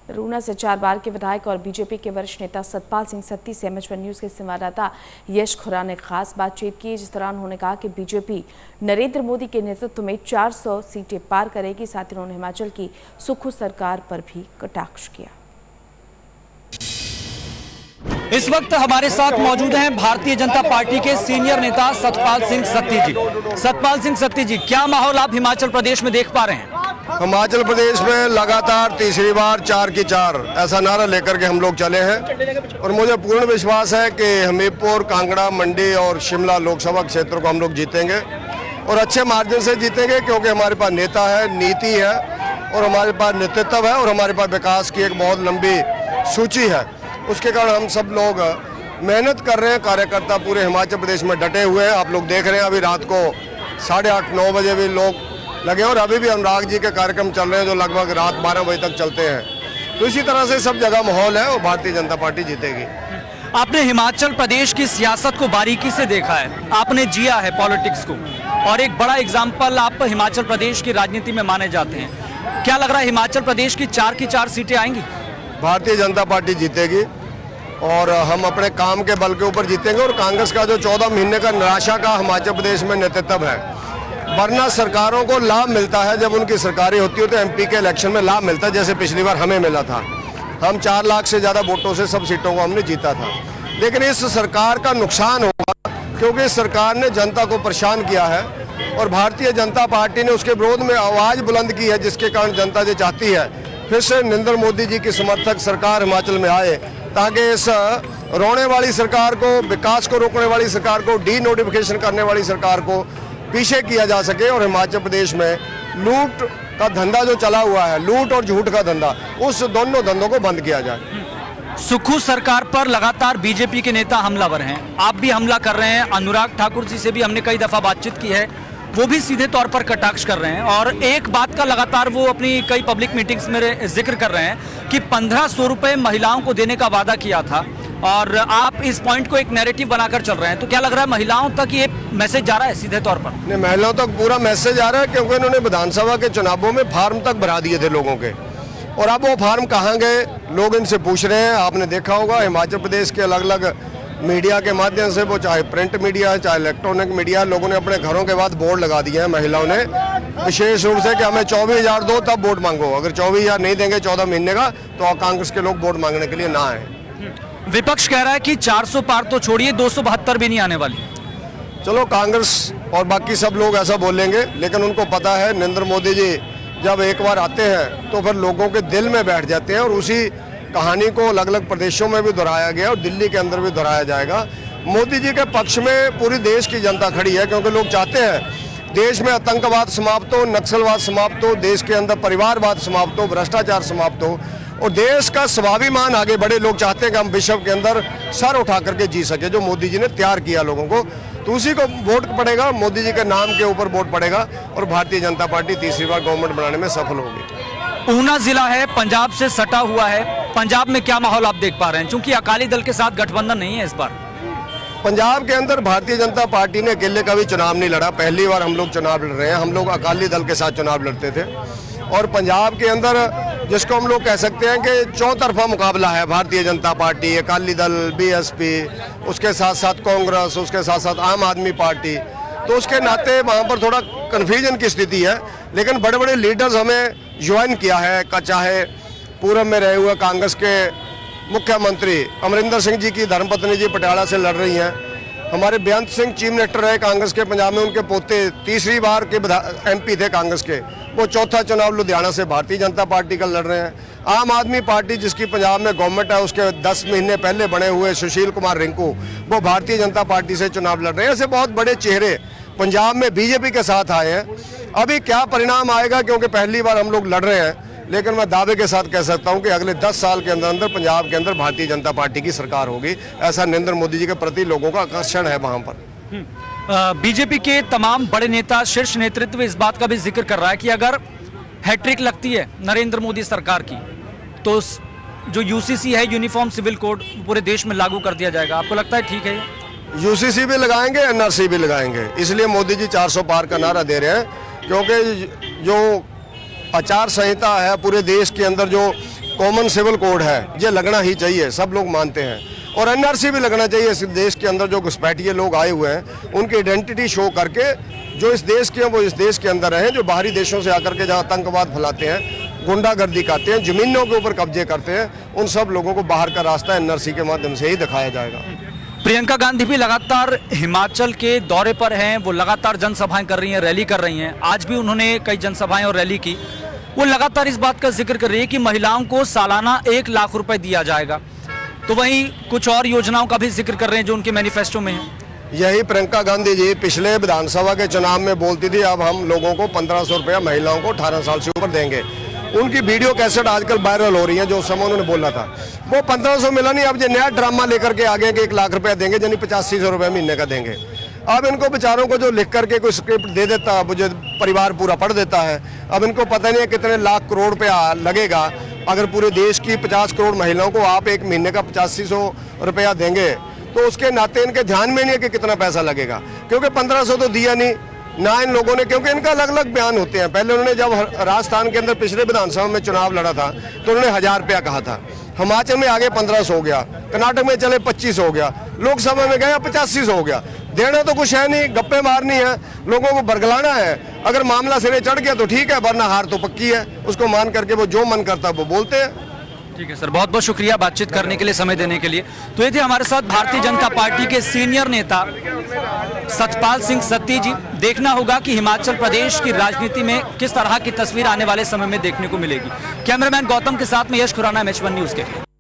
रूना से 4 बार के विधायक और बीजेपी के वरिष्ठ नेता सतपाल सिंह सत्ती से MH1 न्यूज के संवाददाता यश खुरा ने खास बातचीत की, जिस दौरान उन्होंने कहा कि बीजेपी नरेंद्र मोदी के नेतृत्व में 400 सीटें पार करेगी। साथ ही उन्होंने हिमाचल की सुक्खू सरकार पर भी कटाक्ष किया। इस वक्त हमारे साथ मौजूद हैं भारतीय जनता पार्टी के सीनियर नेता सतपाल सिंह सत्ती जी। सतपाल सिंह सत्ती जी, क्या माहौल आप हिमाचल प्रदेश में देख पा रहे हैं? हिमाचल प्रदेश में लगातार तीसरी बार 4 की 4 ऐसा नारा लेकर के हम लोग चले हैं और मुझे पूर्ण विश्वास है कि हमीरपुर, कांगड़ा, मंडी और शिमला लोकसभा क्षेत्र को हम लोग जीतेंगे और अच्छे मार्जिन से जीतेंगे, क्योंकि हमारे पास नेता है, नीति है और हमारे पास नेतृत्व है और हमारे पास विकास की एक बहुत लंबी सूची है। उसके कारण हम सब लोग मेहनत कर रहे हैं। कार्यकर्ता पूरे हिमाचल प्रदेश में डटे हुए हैं। आप लोग देख रहे हैं अभी रात को 8:30-9 बजे भी लोग लगे और अभी भी अनुराग जी के कार्यक्रम चल रहे हैं जो लगभग रात 12 बजे तक चलते हैं। तो इसी तरह से सब जगह माहौल है और भारतीय जनता पार्टी जीतेगी। आपने हिमाचल प्रदेश की सियासत को बारीकी से देखा है, आपने जिया है पॉलिटिक्स को और एक बड़ा एग्जाम्पल आप हिमाचल प्रदेश की राजनीति में माने जाते हैं। क्या लग रहा है हिमाचल प्रदेश की 4 की 4 सीटें आएंगी? भारतीय जनता पार्टी जीतेगी और हम अपने काम के बल के ऊपर जीतेंगे। और कांग्रेस का जो 14 महीने का निराशा का हिमाचल प्रदेश में नेतृत्व है, वरना सरकारों को लाभ मिलता है जब उनकी सरकारें होती है तो MP के इलेक्शन में लाभ मिलता है, जैसे पिछली बार हमें मिला था। हम 4 लाख से ज़्यादा वोटों से सब सीटों को हमने जीता था। लेकिन इस सरकार का नुकसान होगा क्योंकि इस सरकार ने जनता को परेशान किया है और भारतीय जनता पार्टी ने उसके विरोध में आवाज़ बुलंद की है, जिसके कारण जनता ये चाहती है फिर से नरेंद्र मोदी जी की समर्थक सरकार हिमाचल में आए, ताकि इस रोने वाली सरकार को, विकास को रोकने वाली सरकार को, डी नोटिफिकेशन करने वाली सरकार को पीछे किया जा सके और हिमाचल प्रदेश में लूट का धंधा जो चला हुआ है, लूट और झूठ का धंधा, उस दोनों धंधों को बंद किया जाए। सुक्खू सरकार पर लगातार बीजेपी के नेता हमलावर हैं, आप भी हमला कर रहे हैं। अनुराग ठाकुर जी से भी हमने कई दफा बातचीत की है, वो भी सीधे तौर पर कटाक्ष कर रहे हैं और एक बात का लगातार वो अपनी कई पब्लिक मीटिंग्स में जिक्र कर रहे हैं कि 1500 रुपए महिलाओं को देने का वादा किया था और आप इस पॉइंट को एक नैरेटिव बनाकर चल रहे हैं। तो क्या लग रहा है महिलाओं तक ये मैसेज जा रहा है सीधे तौर पर? नहीं, महिलाओं तक पूरा मैसेज आ रहा है, क्योंकि इन्होंने विधानसभा के चुनावों में फार्म तक भरा दिए थे लोगों के और अब वो फार्म कहाँ गए लोग इनसे पूछ रहे हैं। आपने देखा होगा हिमाचल प्रदेश के अलग अलग मीडिया के माध्यम से, वो चाहे प्रिंट मीडिया है चाहे इलेक्ट्रॉनिक मीडिया, लोगों ने अपने घरों के बाद बोर्ड लगा दिए हैं महिलाओं ने, विशेष रूप से कि हमें 24,000 दो तब वोट मांगो। अगर 24,000 नहीं देंगे 14 महीने का तो कांग्रेस के लोग वोट मांगने के लिए ना आए। विपक्ष कह रहा है कि 400 पार तो छोड़िए, 272 भी नहीं आने वाली। चलो, कांग्रेस और बाकी सब लोग ऐसा बोलेंगे, लेकिन उनको पता है नरेंद्र मोदी जी जब एक बार आते हैं तो फिर लोगों के दिल में बैठ जाते हैं और उसी कहानी को अलग अलग प्रदेशों में भी दोहराया गया और दिल्ली के अंदर भी दोहराया जाएगा। मोदी जी के पक्ष में पूरी देश की जनता खड़ी है, क्योंकि लोग चाहते हैं देश में आतंकवाद समाप्त हो, नक्सलवाद समाप्त हो, देश के अंदर परिवारवाद समाप्त हो, भ्रष्टाचार समाप्त हो और देश का स्वाभिमान आगे बढ़े। लोग चाहते हैं कि हम विश्व के अंदर सर उठा करके जी सके, जो मोदी जी ने तैयार किया लोगों को, तो उसी को वोट पड़ेगा, मोदी जी के नाम के ऊपर वोट पड़ेगा और भारतीय जनता पार्टी तीसरी बार गवर्नमेंट बनाने में सफल होगी। ऊना जिला है, पंजाब से सटा हुआ है, पंजाब में क्या माहौल आप देख पा रहे हैं? क्योंकि अकाली दल के साथ गठबंधन नहीं है इस बार। पंजाब के अंदर भारतीय जनता पार्टी ने अकेले का भी चुनाव नहीं लड़ा, पहली बार हम लोग चुनाव लड़ रहे हैं। हम लोग अकाली दल के साथ चुनाव लड़ते थे और पंजाब के अंदर जिसको हम लोग कह सकते हैं कि चौतरफा मुकाबला है, भारतीय जनता पार्टी, अकाली दल, BSP, उसके साथ साथ कांग्रेस, उसके साथ साथ आम आदमी पार्टी, तो उसके नाते वहाँ पर थोड़ा कन्फ्यूजन की स्थिति है। लेकिन बड़े बड़े लीडर्स हमें ज्वाइन किया है, चाहे पूर्व में रहे हुए कांग्रेस के मुख्यमंत्री अमरिंदर सिंह जी की धर्मपत्नी जी पटियाला से लड़ रही हैं, हमारे बेअंत सिंह चीफ मिनिस्टर रहे कांग्रेस के पंजाब में, उनके पोते तीसरी बार के MP थे कांग्रेस के, वो चौथा चुनाव लुधियाना से भारतीय जनता पार्टी का लड़ रहे हैं। आम आदमी पार्टी जिसकी पंजाब में गवर्नमेंट है, उसके 10 महीने पहले बने हुए सुशील कुमार रिंकू, वो भारतीय जनता पार्टी से चुनाव लड़ रहे हैं। ऐसे बहुत बड़े चेहरे पंजाब में BJP के साथ आए हैं। अभी क्या परिणाम आएगा, क्योंकि पहली बार हम लोग लड़ रहे हैं, लेकिन मैं दावे के साथ कह सकता हूं कि अगले 10 साल के अंदर अंदर पंजाब के अंदर भारतीय जनता पार्टी की सरकार होगी। ऐसा नरेंद्र मोदी जी के प्रति लोगों का आकर्षण है वहां पर। बीजेपी के तमाम बड़े नेता, शीर्ष नेतृत्व इस बात का भी जिक्र कर रहा है कि अगर हैट्रिक लगती है नरेंद्र मोदी सरकार की तो जो UCC है, यूनिफॉर्म सिविल कोड, पूरे देश में लागू कर दिया जाएगा। आपको लगता है ठीक है? UCC भी लगाएंगे, NRC भी लगाएंगे। इसलिए मोदी जी 400 पार का नारा दे रहे हैं, क्योंकि जो आचार संहिता है पूरे देश के अंदर, जो कॉमन सिविल कोड है, ये लगना ही चाहिए, सब लोग मानते हैं। और एनआरसी भी लगना चाहिए। इस देश के अंदर जो घुसपैठिए लोग आए हुए हैं उनकी आइडेंटिटी शो करके जो इस देश के हैं वो इस देश के अंदर रहें। जो बाहरी देशों से आकर के जहाँ आतंकवाद फैलाते हैं, गुंडागर्दी करते हैं, जमीनों के ऊपर कब्जे करते हैं, उन सब लोगों को बाहर का रास्ता एनआरसी के माध्यम से ही दिखाया जाएगा। प्रियंका गांधी भी लगातार हिमाचल के दौरे पर हैं, वो लगातार जनसभाएं कर रही हैं, रैली कर रही हैं। आज भी उन्होंने कई जनसभाएं और रैली की। वो लगातार इस बात का जिक्र कर रही है कि महिलाओं को सालाना 1 लाख रुपए दिया जाएगा। तो वहीं कुछ और योजनाओं का भी जिक्र कर रहे हैं जो उनके मैनिफेस्टो में है। यही प्रियंका गांधी जी पिछले विधानसभा के चुनाव में बोलती थी, अब हम लोगों को 1500 रुपया महिलाओं को 18 साल से ऊपर देंगे। उनकी वीडियो कैसेट आजकल वायरल हो रही है। जो उस समय उन्होंने बोला था वो 1500 मिला नहीं, अब जो नया ड्रामा लेकर के आ गए कि 1 लाख रुपया देंगे, यानी 8500 रुपये महीने का देंगे। अब इनको बेचारों को जो लिख करके कोई स्क्रिप्ट दे देता है, मुझे परिवार पूरा पढ़ देता है। अब इनको पता नहीं है कितने लाख करोड़ रुपया लगेगा। अगर पूरे देश की 50 करोड़ महिलाओं को आप एक महीने का 8500 रुपया देंगे तो उसके नाते इनके ध्यान में नहीं है कि कितना पैसा लगेगा, क्योंकि 1500 तो दिया नहीं ना इन लोगों ने, क्योंकि इनका अलग अलग बयान होते हैं। पहले उन्होंने जब राजस्थान के अंदर पिछले विधानसभा में चुनाव लड़ा था तो उन्होंने 1000 रुपया कहा था, हिमाचल में आगे 1500 हो गया, कर्नाटक में चले 2500 हो गया, लोकसभा में गया 8500 हो गया। देना तो कुछ है नहीं, गप्पे मारनी है, लोगों को बरगलाना है। अगर मामला सिरे चढ़ गया तो ठीक है, वरना हार तो पक्की है। उसको मान करके वो जो मन करता है वो बोलते हैं। ठीक है सर, बहुत बहुत शुक्रिया बातचीत करने के लिए, समय देने के लिए। तो ये थे हमारे साथ भारतीय जनता पार्टी के सीनियर नेता सतपाल सिंह सत्ती जी। देखना होगा कि हिमाचल प्रदेश की राजनीति में किस तरह की तस्वीर आने वाले समय में देखने को मिलेगी। कैमरामैन गौतम के साथ में यश खुराना, H1 न्यूज़ के लिए।